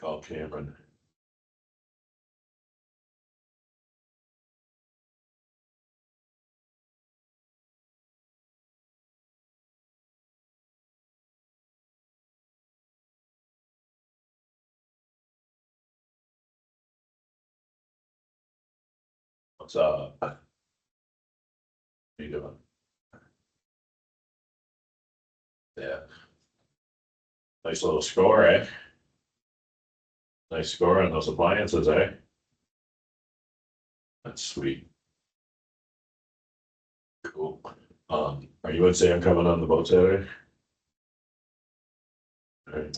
Call Cameron. What's up? How you doing? Yeah. Nice little score, eh? Nice score on those appliances, eh? That's sweet. Cool. Are you and Sam coming on the boat Saturday? Alright.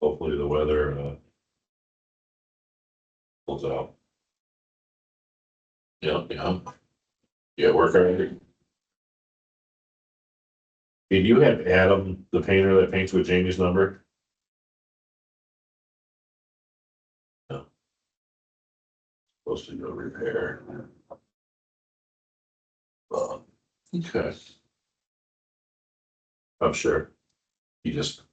Hopefully the weather, pulls out. Yeah, yeah. Yeah, work already. Did you have Adam, the painter that paints with Jamie's number? No. Supposed to go repair. Okay. I'm sure. He just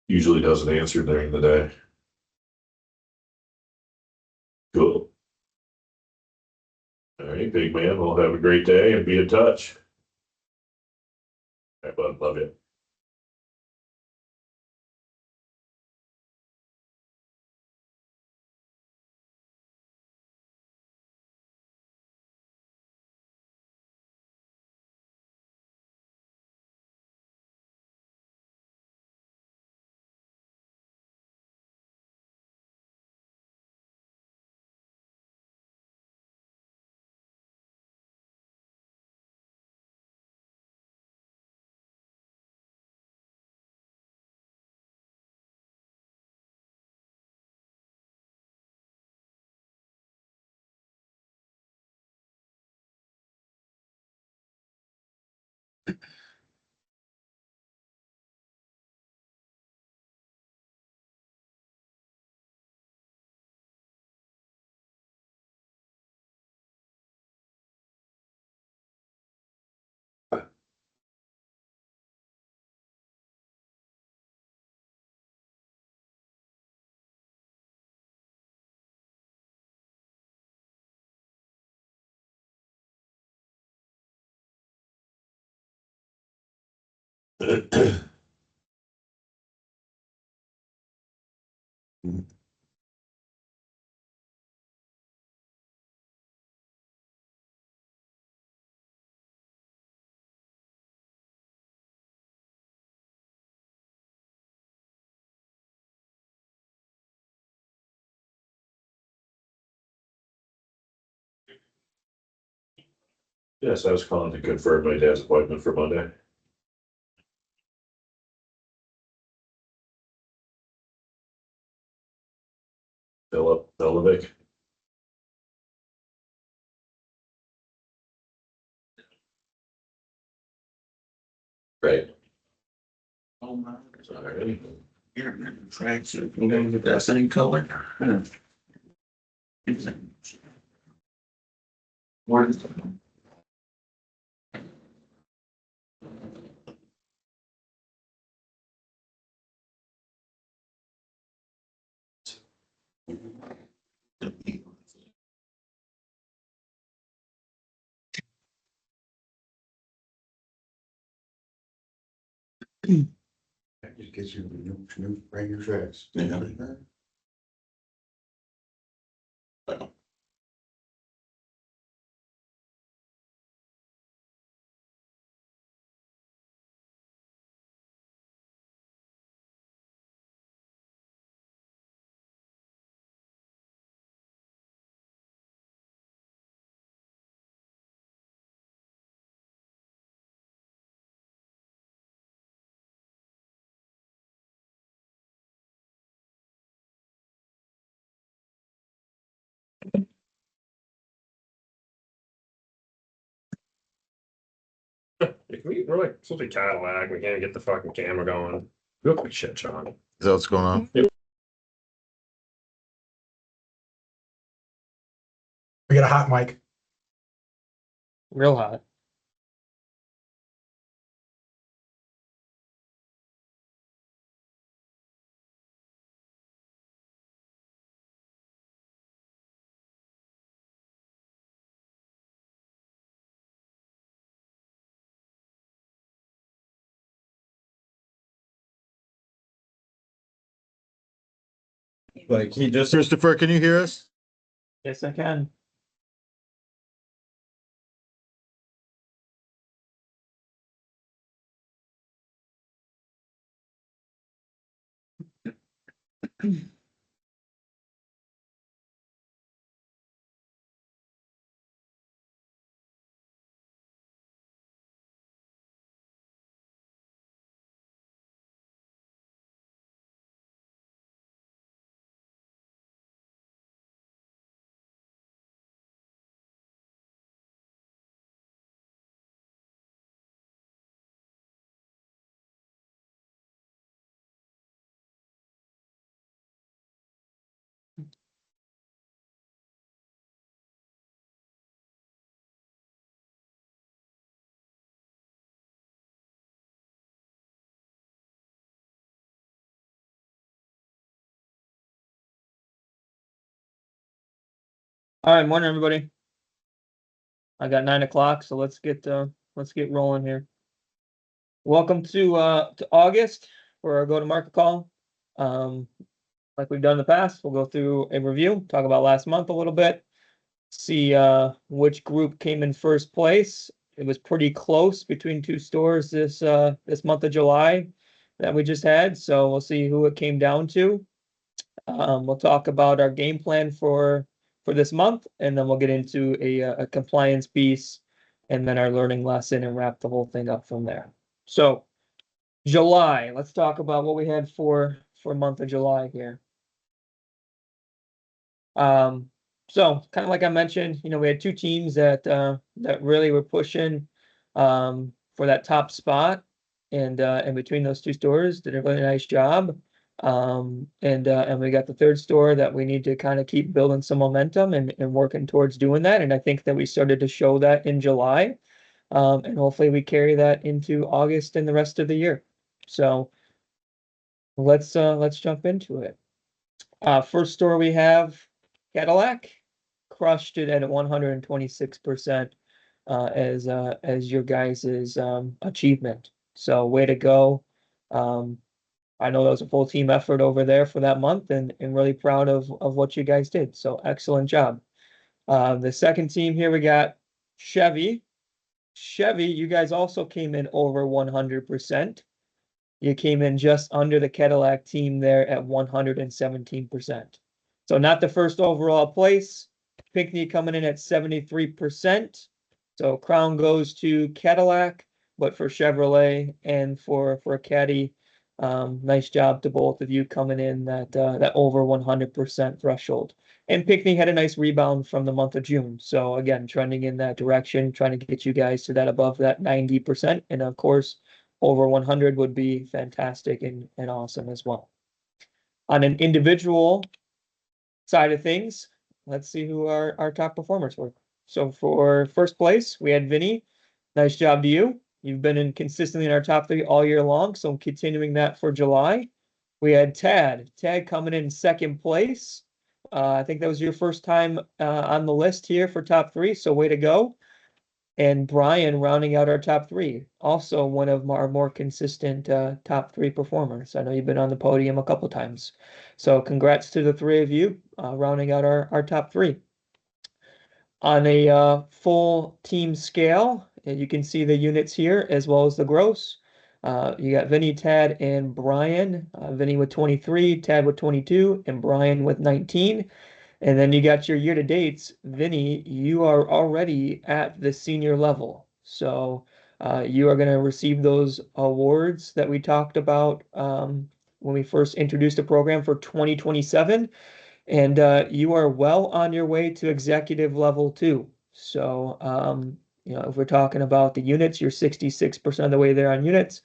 usually doesn't answer during the day. Cool. All right, big man. We'll have a great day and be in touch. All right, bud. Love you. Yes, I was calling to confirm my dad's appointment for Monday. Philip Belovic. Right. Oh my. Sorry. Here, Frank's, we're gonna get that same color. What is it? Just get you new, bring your tracks. Yeah. We're like supposed to be Cadillac. We can't get the fucking camera going. Real quick shit, John. Is that what's going on? We got a hot mic. Real hot. Like he just. Christopher, can you hear us? Yes, I can. All right, morning, everybody. I got 9 o'clock, so let's get rolling here. Welcome to August for our go-to-market call. Like we've done in the past, we'll go through a review, talk about last month a little bit, see which group came in first place. It was pretty close between two stores this month of July that we just had, so we'll see who it came down to. We'll talk about our game plan for this month, and then we'll get into a compliance piece and then our learning lesson and wrap the whole thing up from there. So July, let's talk about what we had for month of July here. So kind of like I mentioned, we had two teams that really were pushing for that top spot, and between those two stores did a really nice job. And we got the third store that we need to kind of keep building some momentum and working towards doing that. And I think that we started to show that in July. And hopefully we carry that into August and the rest of the year. So let's jump into it. First store we have Cadillac, crushed it at 126% as your guys' achievement. So way to go. I know that was a full team effort over there for that month, and really proud of what you guys did. So excellent job. The second team here, we got Chevy. Chevy, you guys also came in over 100%. You came in just under the Cadillac team there at 117%. So not the first overall place. Pinckney coming in at 73%. So crown goes to Cadillac, but for Chevrolet and for Caddy, nice job to both of you coming in that over 100% threshold. And Pinckney had a nice rebound from the month of June. So again, trending in that direction, trying to get you guys to that above that 90%. And of course, over 100 would be fantastic and awesome as well. On an individual side of things, let's see who our top performers were. So for first place, we had Vinny. Nice job to you. You've been consistently in our top 3 all year long, so I'm continuing that for July. We had Tad. Tad coming in second place. I think that was your first time on the list here for top 3, so way to go. And Brian rounding out our top 3, also one of our more consistent top 3 performers. I know you've been on the podium a couple times. So congrats to the 3 of you rounding out our top 3. On a full team scale, and you can see the units here as well as the gross. You got Vinny, Tad, and Brian. Vinny with 23, Tad with 22, and Brian with 19. And then you got your year-to-dates. Vinny, you are already at the senior level. So you are going to receive those awards that we talked about when we first introduced the program for 2027. And you are well on your way to executive level too. So, if we're talking about the units, you're 66% of the way there on units.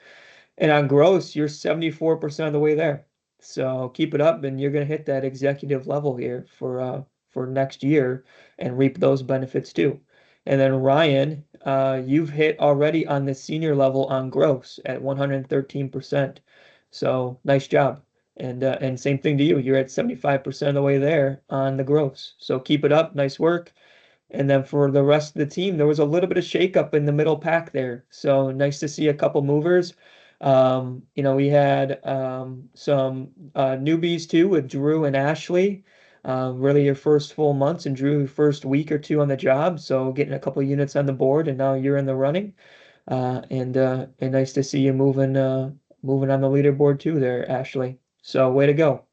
And on gross, you're 74% of the way there. So keep it up, and you're going to hit that executive level here for next year and reap those benefits too. And then Ryan, you've hit already on the senior level on gross at 113%. So nice job. And same thing to you. You're at 75% of the way there on the gross. So keep it up. Nice work. And then for the rest of the team, there was a little bit of shakeup in the middle pack there. So nice to see a couple movers. You know, we had some newbies too with Drew and Ashley. Really your first full months, and Drew your first week or two on the job, so getting a couple units on the board, and now you're in the running. And nice to see you moving on the leaderboard too there, Ashley. So way to go.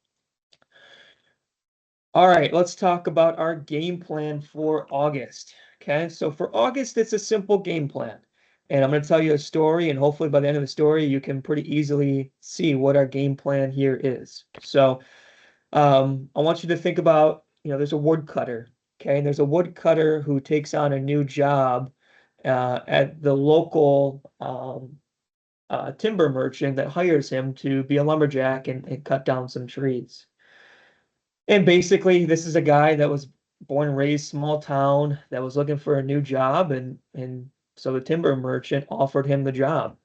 All right, let's talk about our game plan for August. Okay, so for August, it's a simple game plan. And I'm going to tell you a story, and hopefully by the end of the story, you can pretty easily see what our game plan here is. So I want you to think about, you know, there's a woodcutter. Okay, and there's a woodcutter who takes on a new job at the local timber merchant that hires him to be a lumberjack and cut down some trees. And basically, this is a guy that was born and raised small town that was looking for a new job, and so the timber merchant offered him the job.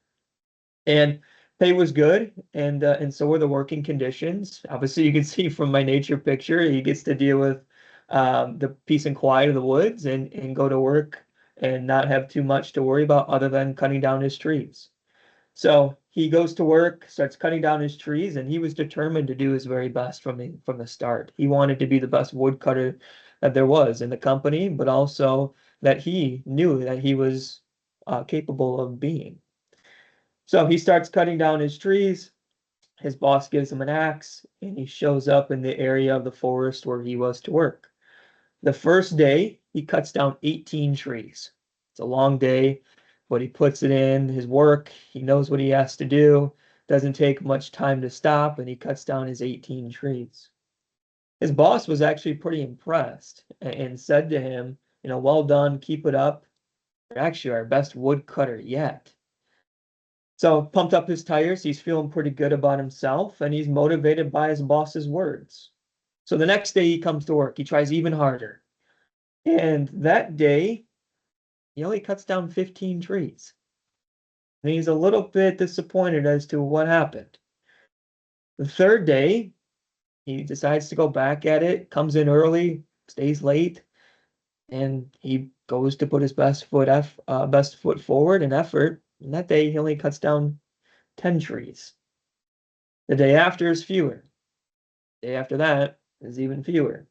And pay was good, and so were the working conditions. Obviously, you can see from my nature picture, he gets to deal with the peace and quiet of the woods and go to work and not have too much to worry about other than cutting down his trees. So he goes to work, starts cutting down his trees, and he was determined to do his very best from the start. He wanted to be the best woodcutter that there was in the company, but also that he knew that he was capable of being. So he starts cutting down his trees. His boss gives him an axe, and he shows up in the area of the forest where he was to work. The first day, he cuts down 18 trees. It's a long day, but he puts it in his work. He knows what he has to do. Doesn't take much time to stop, and he cuts down his 18 trees. His boss was actually pretty impressed and said to him, you know, well done, keep it up. You're actually our best woodcutter yet. So pumped up his tires, he's feeling pretty good about himself, and he's motivated by his boss's words. So the next day he comes to work, he tries even harder. And that day, he only cuts down 15 trees. And he's a little bit disappointed as to what happened. The third day, he decides to go back at it, comes in early, stays late, and he goes to put his best foot forward and effort. And that day, he only cuts down 10 trees. The day after is fewer. The day after that is even fewer.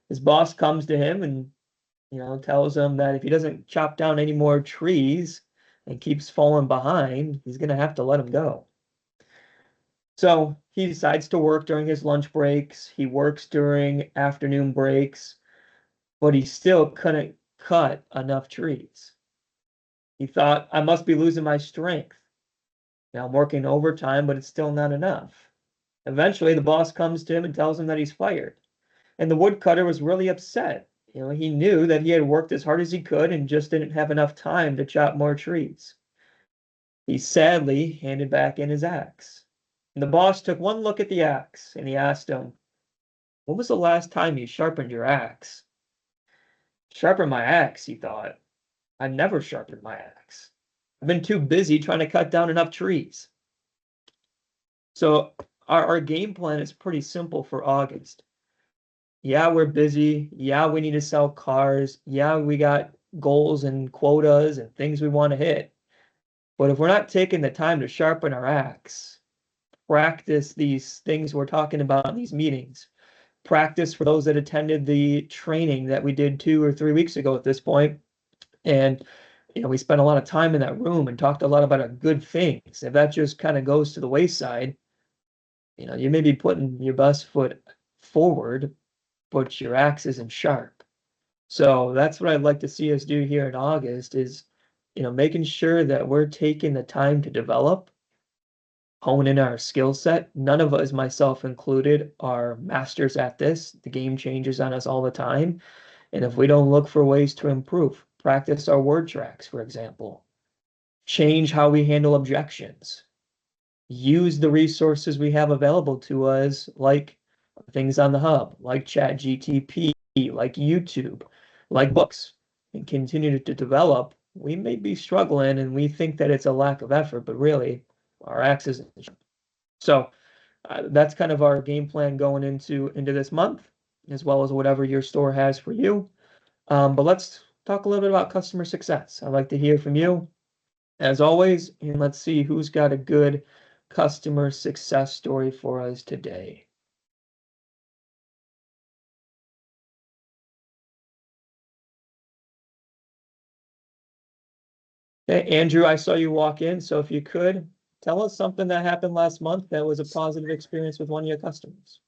His boss comes to him and, you know, tells him that if he doesn't chop down any more trees and keeps falling behind, he's going to have to let him go. So he decides to work during his lunch breaks. He works during afternoon breaks, but he still couldn't cut enough trees. He thought, I must be losing my strength. Now I'm working overtime, but it's still not enough. Eventually, the boss comes to him and tells him that he's fired. And the woodcutter was really upset. You know, he knew that he had worked as hard as he could and just didn't have enough time to chop more trees. He sadly handed back in his axe. And the boss took one look at the axe and he asked him, when was the last time you sharpened your axe? Sharpen my axe, he thought. I've never sharpened my axe. I've been too busy trying to cut down enough trees. So our game plan is pretty simple for August. Yeah, we're busy. Yeah, we need to sell cars. Yeah, we got goals and quotas and things we want to hit. But if we're not taking the time to sharpen our axe, practice these things we're talking about in these meetings, practice for those that attended the training that we did 2 or 3 weeks ago at this point, and you know, we spent a lot of time in that room and talked a lot about our good things. If that just kind of goes to the wayside, you know, you may be putting your best foot forward, but your axe isn't sharp. So that's what I'd like to see us do here in August is, you know, making sure that we're taking the time to develop, hone in our skill set. None of us, myself included, are masters at this. The game changes on us all the time. And if we don't look for ways to improve, practice our word tracks, for example, change how we handle objections, use the resources we have available to us, like things on the hub, like ChatGTP, like YouTube, like books, and continue to develop. We may be struggling and we think that it's a lack of effort, but really our axe isn't. So that's kind of our game plan going into this month, as well as whatever your store has for you. But let's talk a little bit about customer success. I'd like to hear from you. as always, and let's see who's got a good customer success story for us today. Okay, Andrew, I saw you walk in, so if you could tell us something that happened last month that was a positive experience with one of your customers.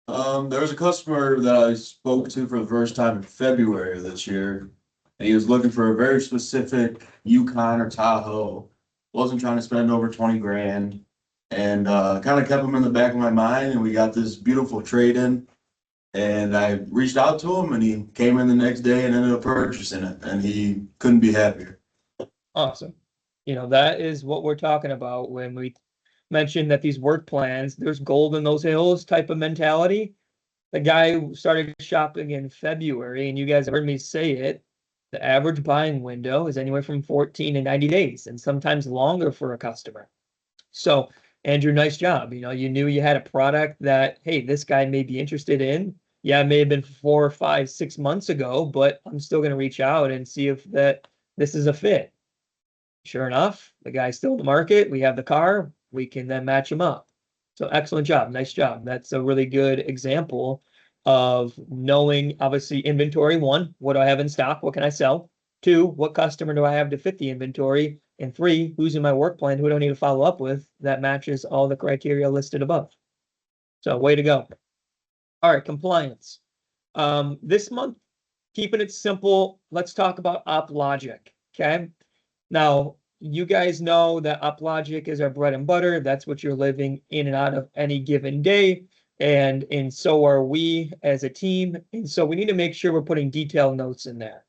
There was a customer that I spoke to for the first time in February of this year. And he was looking for a very specific Yukon or Tahoe. Wasn't trying to spend over 20 grand. And kind of kept him in the back of my mind, and we got this beautiful trade-in. And I reached out to him, and he came in the next day and ended up purchasing it, and he couldn't be happier. Awesome. You know, that is what we're talking about when we mention that these work plans, there's gold in those hills type of mentality. The guy who started shopping in February, and you guys heard me say it, the average buying window is anywhere from 14 to 90 days, and sometimes longer for a customer. So, Andrew, nice job. You know, you knew you had a product that, hey, this guy may be interested in. Yeah, it may have been 4, 5, 6 months ago, but I'm still going to reach out and see if this is a fit. Sure enough, the guy's still in the market. We have the car. We can then match him up. So excellent job. Nice job. That's a really good example of knowing, obviously, inventory. 1, what do I have in stock? What can I sell? 2, what customer do I have to fit the inventory? And 3, who's in my work plan? Who do I need to follow up with that matches all the criteria listed above? So way to go. All right, compliance. This month, keeping it simple, let's talk about OpLogic. Okay. Now, you guys know that OpLogic is our bread and butter. That's what you're living in and out of any given day. And so are we as a team. And so we need to make sure we're putting detailed notes in there.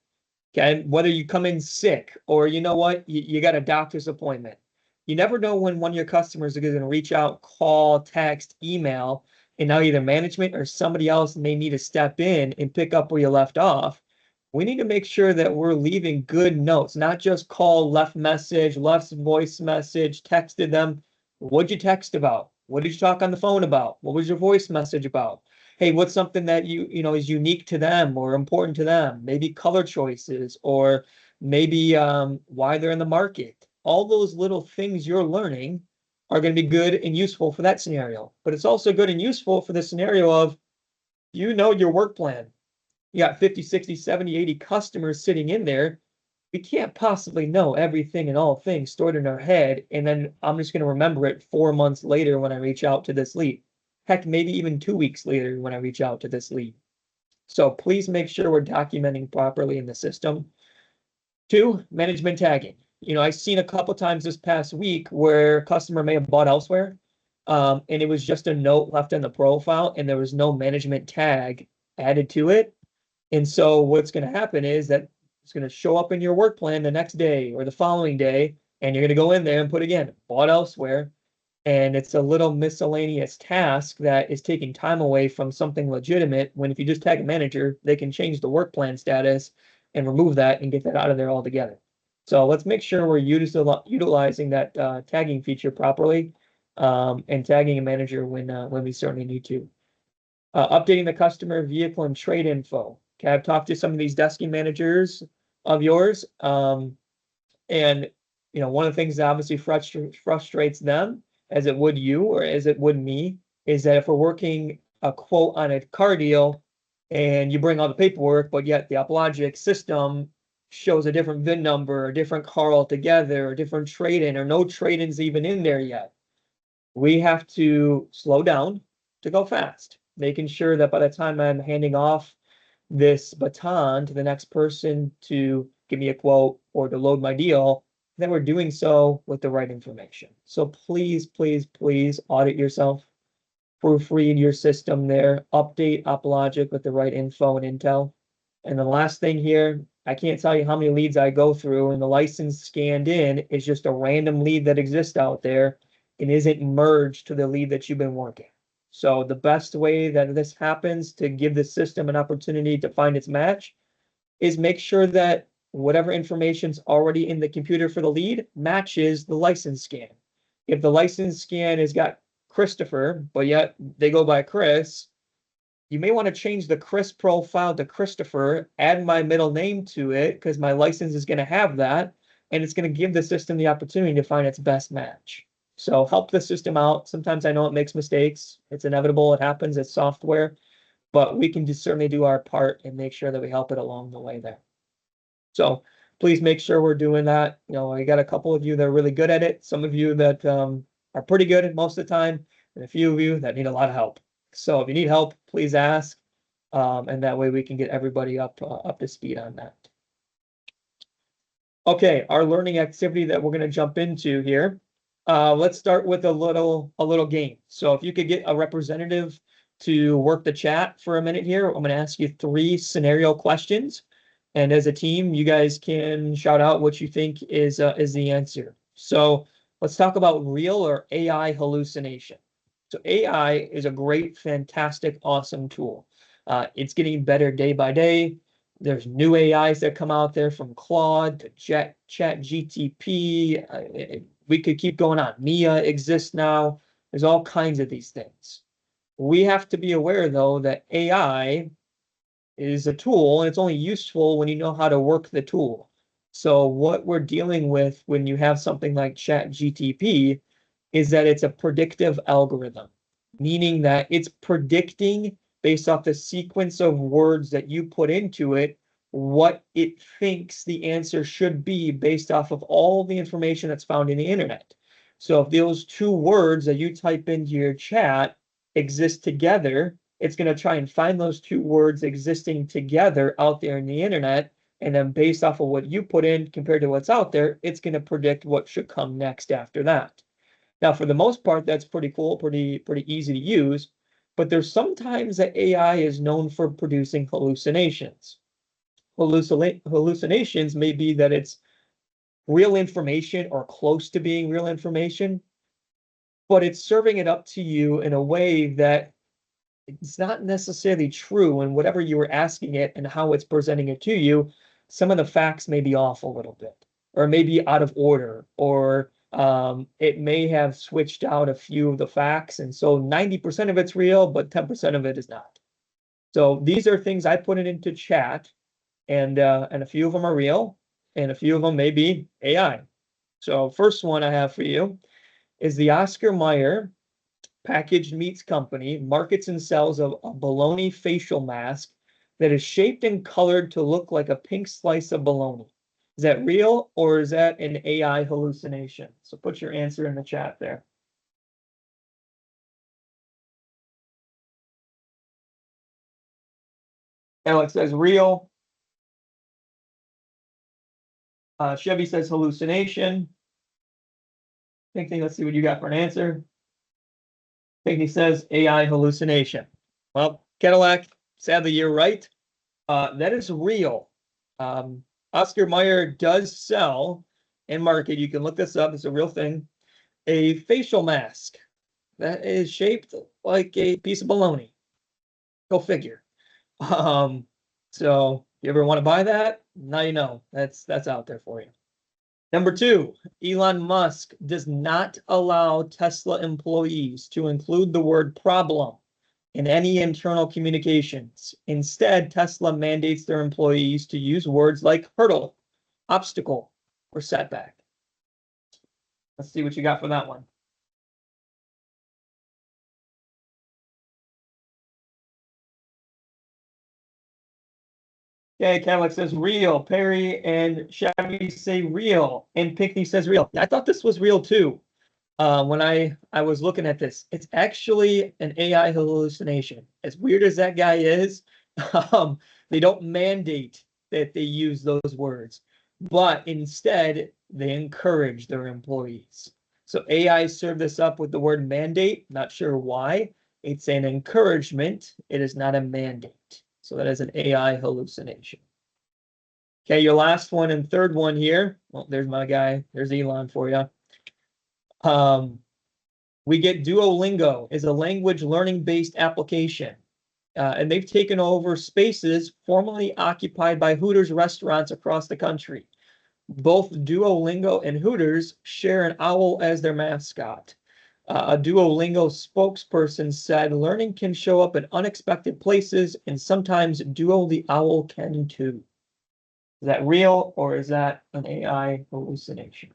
Okay. Whether you come in sick or you know what, you got a doctor's appointment. You never know when one of your customers is going to reach out, call, text, email, and now either management or somebody else may need to step in and pick up where you left off. We need to make sure that we're leaving good notes, not just call, left message, left voice message, texted them. What'd you text about? What did you talk on the phone about? What was your voice message about? Hey, what's something that you know is unique to them or important to them? Maybe color choices, or maybe why they're in the market. All those little things you're learning are going to be good and useful for that scenario. But it's also good and useful for the scenario of, you know, your work plan. You got 50, 60, 70, 80 customers sitting in there. We can't possibly know everything and all things stored in our head. And then I'm just going to remember it 4 months later when I reach out to this lead. Heck, maybe even 2 weeks later when I reach out to this lead. So please make sure we're documenting properly in the system. 2, management tagging. You know, I've seen a couple times this past week where a customer may have bought elsewhere. And it was just a note left in the profile and there was no management tag added to it. And so what's going to happen is that it's going to show up in your work plan the next day or the following day, and you're going to go in there and put again, bought elsewhere. And it's a little miscellaneous task that is taking time away from something legitimate, when if you just tag a manager, they can change the work plan status and remove that and get that out of there altogether. So let's make sure we're utilizing that tagging feature properly, and tagging a manager when we certainly need to. Updating the customer vehicle and trade info. Okay, I've talked to some of these desking managers of yours, and you know, one of the things that obviously frustrates them, as it would you or as it would me, is that if we're working a quote on a car deal and you bring all the paperwork, but yet the OpLogic system shows a different VIN number, a different car altogether, a different trade-in, or no trade-ins even in there yet. We have to slow down to go fast, making sure that by the time I'm handing off this baton to the next person to give me a quote or to load my deal, then we're doing so with the right information. So please, please, please audit yourself, proofread your system there, update OpLogic with the right info and intel. And the last thing here, I can't tell you how many leads I go through and the license scanned in is just a random lead that exists out there and isn't merged to the lead that you've been working. So the best way that this happens to give the system an opportunity to find its match is make sure that whatever information's already in the computer for the lead matches the license scan. If the license scan has got Christopher, but yet they go by Chris, you may want to change the Chris profile to Christopher, add my middle name to it because my license is going to have that. and it's going to give the system the opportunity to find its best match. So help the system out. Sometimes I know it makes mistakes. It's inevitable. It happens. It's software, but we can just certainly do our part and make sure that we help it along the way there. So please make sure we're doing that. You know, I got a couple of you that are really good at it. Some of you that are pretty good at most of the time, and a few of you that need a lot of help. So if you need help, please ask. And that way we can get everybody up to speed on that. Okay, our learning activity that we're going to jump into here. Let's start with a little game. So if you could get a representative to work the chat for a minute here, I'm going to ask you 3 scenario questions. And as a team, you guys can shout out what you think is the answer. So let's talk about real or AI hallucination. So AI is a great, fantastic, awesome tool. It's getting better day by day. There's new AIs that come out there, from Claude to ChatGPT. We could keep going on. Mia exists now. There's all kinds of these things. We have to be aware, though, that AI is a tool, and it's only useful when you know how to work the tool. So what we're dealing with when you have something like ChatGPT is that it's a predictive algorithm, meaning that it's predicting based off the sequence of words that you put into it, what it thinks the answer should be based off of all the information that's found in the internet. So if those 2 words that you type into your chat exist together, it's going to try and find those 2 words existing together out there in the internet. And then based off of what you put in compared to what's out there, it's going to predict what should come next after that. Now, for the most part, that's pretty cool, pretty easy to use. But there's sometimes that AI is known for producing hallucinations. Hallucinations may be that it's real information or close to being real information, but it's serving it up to you in a way that it's not necessarily true. And whatever you were asking it and how it's presenting it to you, some of the facts may be off a little bit, or maybe out of order, or it may have switched out a few of the facts. And so 90% of it's real, but 10% of it is not. So these are things I put it into chat, and a few of them are real, and a few of them may be AI. So first one I have for you is the Oscar Mayer Packaged Meats Company markets and sells a bologna facial mask that is shaped and colored to look like a pink slice of bologna. Is that real, or is that an AI hallucination? So put your answer in the chat there. Alex says real. Chevy says hallucination. Pinckney, let's see what you got for an answer. Pinckney says AI hallucination. Well, Cadillac, sadly, you're right. That is real. Oscar Mayer does sell and market, you can look this up, it's a real thing, a facial mask that is shaped like a piece of bologna. Go figure. So you ever want to buy that? Now you know. That's out there for you. Number 2, Elon Musk does not allow Tesla employees to include the word problem in any internal communications. Instead, Tesla mandates their employees to use words like hurdle, obstacle, or setback. Let's see what you got for that one. Okay, Cadillac says real. Perry and Chevy say real. And Pinckney says real. I thought this was real too. When I was looking at this, it's actually an AI hallucination. As weird as that guy is, they don't mandate that they use those words, but instead they encourage their employees. So AI served this up with the word mandate. Not sure why. It's an encouragement. It is not a mandate. So that is an AI hallucination. Okay, your last one and third one here. Well, there's my guy. There's Elon for you. We get Duolingo is a language learning based application. And they've taken over spaces formerly occupied by Hooters restaurants across the country. Both Duolingo and Hooters share an owl as their mascot. A Duolingo spokesperson said learning can show up in unexpected places, and sometimes Duo the owl can too. Is that real or is that an AI hallucination?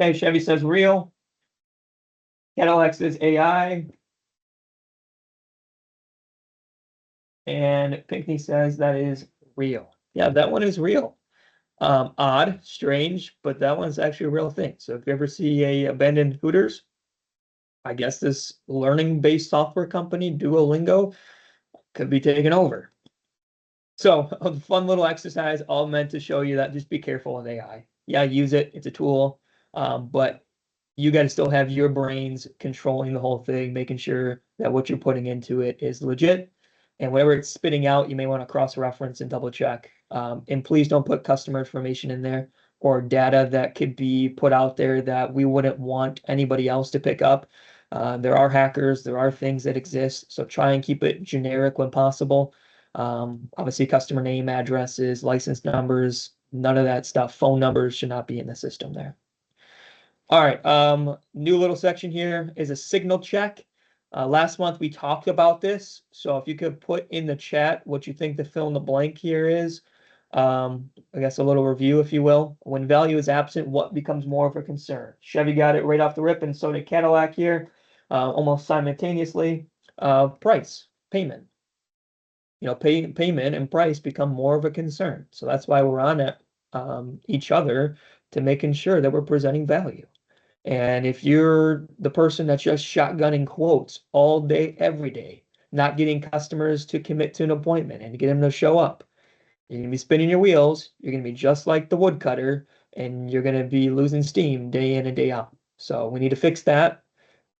Okay, Chevy says real. Cadillac says AI. And Pinckney says that is real. Yeah, that one is real. Odd, strange, but that one's actually a real thing. So if you ever see a abandoned Hooters, I guess this learning-based software company, Duolingo, could be taken over. So a fun little exercise, all meant to show you that just be careful with AI. Yeah, use it, it's a tool, but you got to still have your brains controlling the whole thing, making sure that what you're putting into it is legit. And whatever it's spitting out, you may want to cross-reference and double check. And please don't put customer information in there or data that could be put out there that we wouldn't want anybody else to pick up. There are hackers, there are things that exist, so try and keep it generic when possible. Obviously, customer name, addresses, license numbers, none of that stuff. Phone numbers should not be in the system there. All right, new little section here is a signal check. Last month we talked about this, so if you could put in the chat what you think the fill in the blank here is. I guess a little review, if you will. When value is absent, what becomes more of a concern? Chevy got it right off the rip, and so did Cadillac here, almost simultaneously. Price, payment. You know, payment and price become more of a concern. So that's why we're on it, each other to making sure that we're presenting value. And if you're the person that's just shotgunning quotes all day, every day, not getting customers to commit to an appointment and to get them to show up, you're going to be spinning your wheels. You're going to be just like the woodcutter, and you're going to be losing steam day in and day out. So we need to fix that.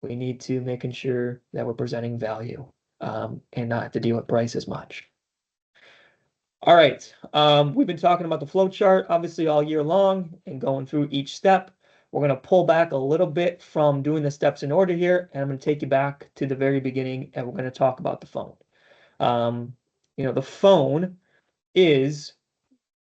We need to making sure that we're presenting value, and not have to deal with price as much. All right, we've been talking about the flow chart obviously all year long and going through each step. We're going to pull back a little bit from doing the steps in order here, and I'm going to take you back to the very beginning, and we're going to talk about the phone. You know, the phone is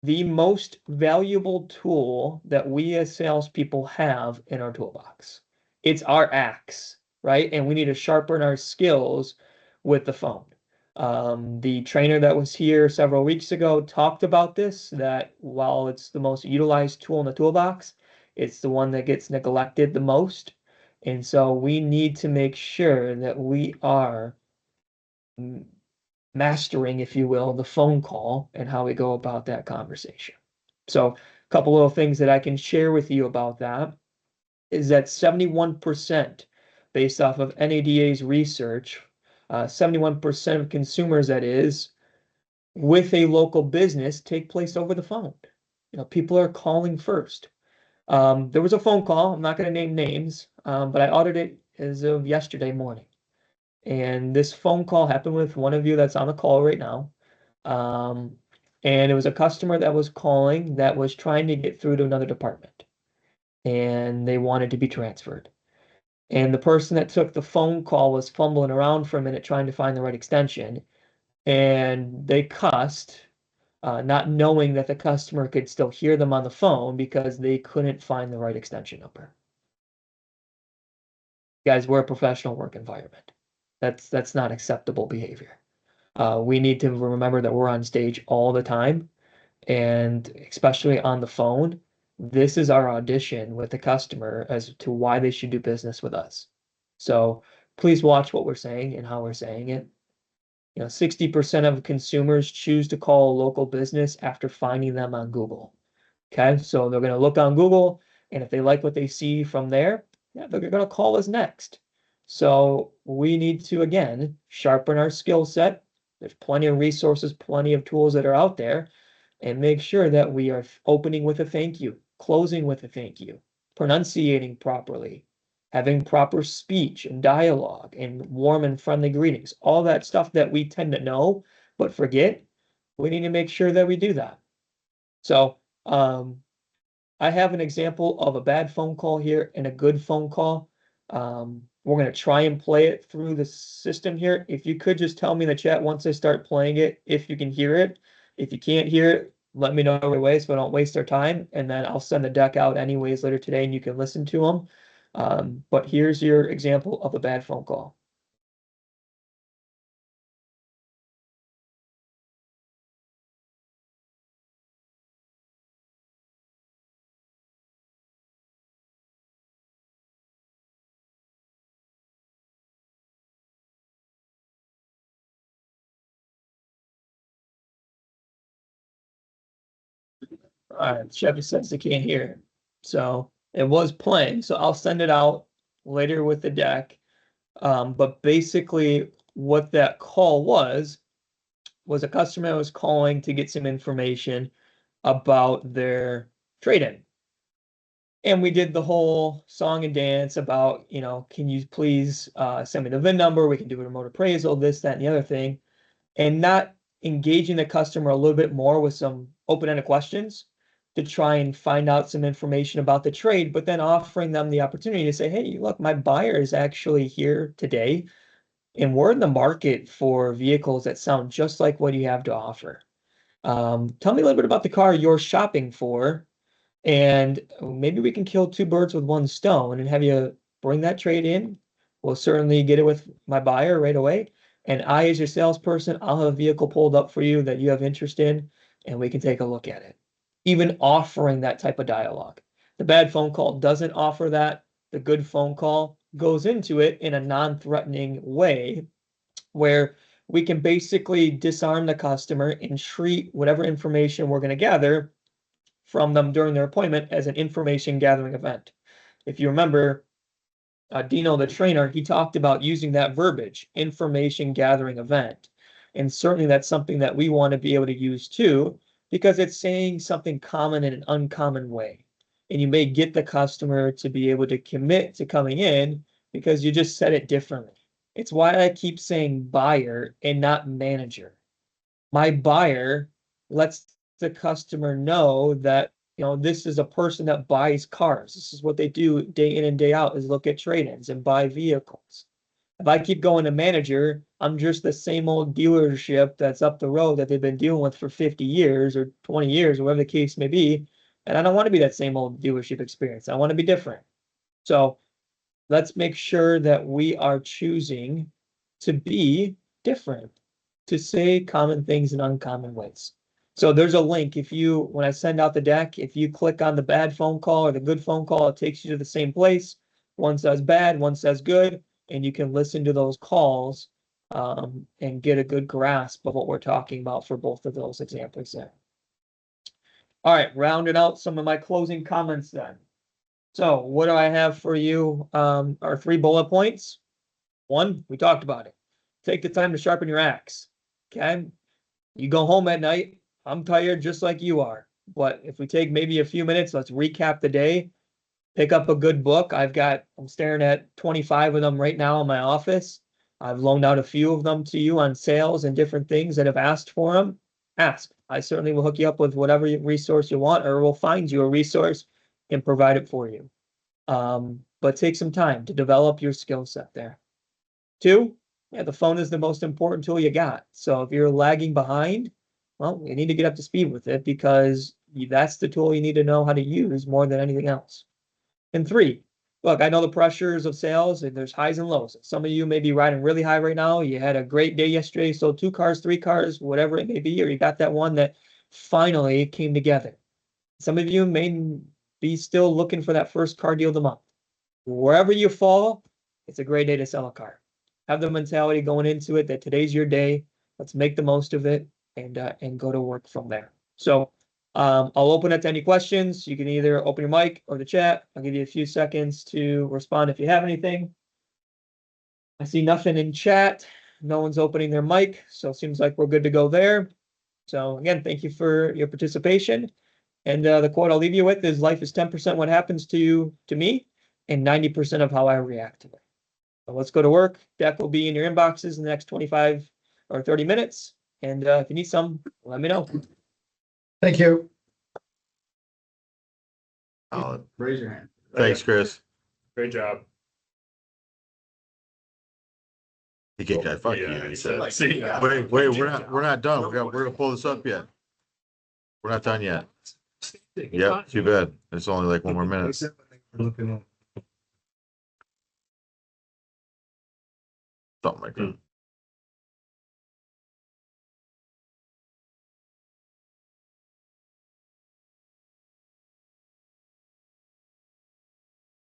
the most valuable tool that we as salespeople have in our toolbox. It's our axe, right? And we need to sharpen our skills with the phone. The trainer that was here several weeks ago talked about this, that while it's the most utilized tool in the toolbox, it's the one that gets neglected the most. And so we need to make sure that we are mastering, if you will, the phone call and how we go about that conversation. So a couple little things that I can share with you about that is that 71%, based off of NADA's research, 71% of consumers, that is, with a local business take place over the phone. You know, people are calling first. There was a phone call, I'm not going to name names, but I audited it as of yesterday morning. And this phone call happened with one of you that's on the call right now. And it was a customer that was calling that was trying to get through to another department. And they wanted to be transferred. And the person that took the phone call was fumbling around for a minute trying to find the right extension. And they cussed, not knowing that the customer could still hear them on the phone because they couldn't find the right extension number. Guys, we're a professional work environment. That's not acceptable behavior. We need to remember that we're on stage all the time, and especially on the phone. This is our audition with the customer as to why they should do business with us. So please watch what we're saying and how we're saying it. You know, 60% of consumers choose to call a local business after finding them on Google. Okay, so they're going to look on Google, and if they like what they see from there, yeah, they're going to call us next. So we need to, again, sharpen our skill set. There's plenty of resources, plenty of tools that are out there, and make sure that we are opening with a thank you, closing with a thank you, pronunciating properly, having proper speech and dialogue and warm and friendly greetings, all that stuff that we tend to know but forget. We need to make sure that we do that. So I have an example of a bad phone call here and a good phone call. We're going to try and play it through the system here. If you could just tell me in the chat once I start playing it, if you can hear it. If you can't hear it, let me know right away so I don't waste our time. And then I'll send the deck out anyways later today and you can listen to them. But here's your example of a bad phone call. Alright, Chevy says they can't hear it. So it was playing, so I'll send it out later with the deck. But basically what that call was a customer was calling to get some information about their trade-in. And we did the whole song and dance about, you know, can you please send me the VIN number? We can do a remote appraisal, this, that, and the other thing. And not engaging the customer a little bit more with some open-ended questions to try and find out some information about the trade, but then offering them the opportunity to say, hey, look, my buyer is actually here today, and we're in the market for vehicles that sound just like what you have to offer. Tell me a little bit about the car you're shopping for, and maybe we can kill two birds with one stone and have you bring that trade in. We'll certainly get it with my buyer right away. And I, as your salesperson, I'll have a vehicle pulled up for you that you have interest in, and we can take a look at it. Even offering that type of dialogue. The bad phone call doesn't offer that. The good phone call goes into it in a non-threatening way where we can basically disarm the customer and treat whatever information we're going to gather from them during their appointment as an information gathering event. If you remember, Dino, the trainer, he talked about using that verbiage, information gathering event. And certainly that's something that we want to be able to use too, because it's saying something common in an uncommon way. And you may get the customer to be able to commit to coming in because you just said it differently. It's why I keep saying buyer and not manager. My buyer lets the customer know that, you know, this is a person that buys cars. This is what they do day in and day out, is look at trade-ins and buy vehicles. If I keep going to manager, I'm just the same old dealership that's up the road that they've been dealing with for 50 years or 20 years, or whatever the case may be. And I don't want to be that same old dealership experience. I want to be different. So let's make sure that we are choosing to be different, to say common things in uncommon ways. So there's a link. If you, when I send out the deck, if you click on the bad phone call or the good phone call, it takes you to the same place. One says bad, one says good, and you can listen to those calls and get a good grasp of what we're talking about for both of those examples there. All right, rounding out some of my closing comments then. So what do I have for you? Our 3 bullet points. 1, we talked about it. Take the time to sharpen your axe. Okay. You go home at night. I'm tired just like you are. But if we take maybe a few minutes, let's recap the day. Pick up a good book. I'm staring at 25 of them right now in my office. I've loaned out a few of them to you on sales and different things that have asked for them. Ask. I certainly will hook you up with whatever resource you want, or we'll find you a resource and provide it for you. But take some time to develop your skill set there. 2, yeah, the phone is the most important tool you got. So if you're lagging behind, well, you need to get up to speed with it, because that's the tool you need to know how to use more than anything else. And 3, look, I know the pressures of sales, and there's highs and lows. Some of you may be riding really high right now. You had a great day yesterday, sold 2 cars, 3 cars, whatever it may be, or you got that one that finally came together. Some of you may be still looking for that first car deal of the month. Wherever you fall, it's a great day to sell a car. Have the mentality going into it that today's your day. Let's make the most of it and go to work from there. So I'll open it to any questions. You can either open your mic or the chat. I'll give you a few seconds to respond if you have anything. I see nothing in chat. No one's opening their mic, so it seems like we're good to go there. So again, thank you for your participation. And the quote I'll leave you with is, life is 10% what happens to me and 90% of how I react to it. So let's go to work. Deck will be in your inboxes in the next 25 or 30 minutes. And if you need some, let me know. Thank you. Raise your hand. Thanks, Chris. Great job. He kicked that. Fuck Yeah, you. he said, see ya. Wait, we're not done. We're gonna pull this up yet. We're not done yet. Yep, too bad. It's only like 1 more minute. Looking at. Something like that.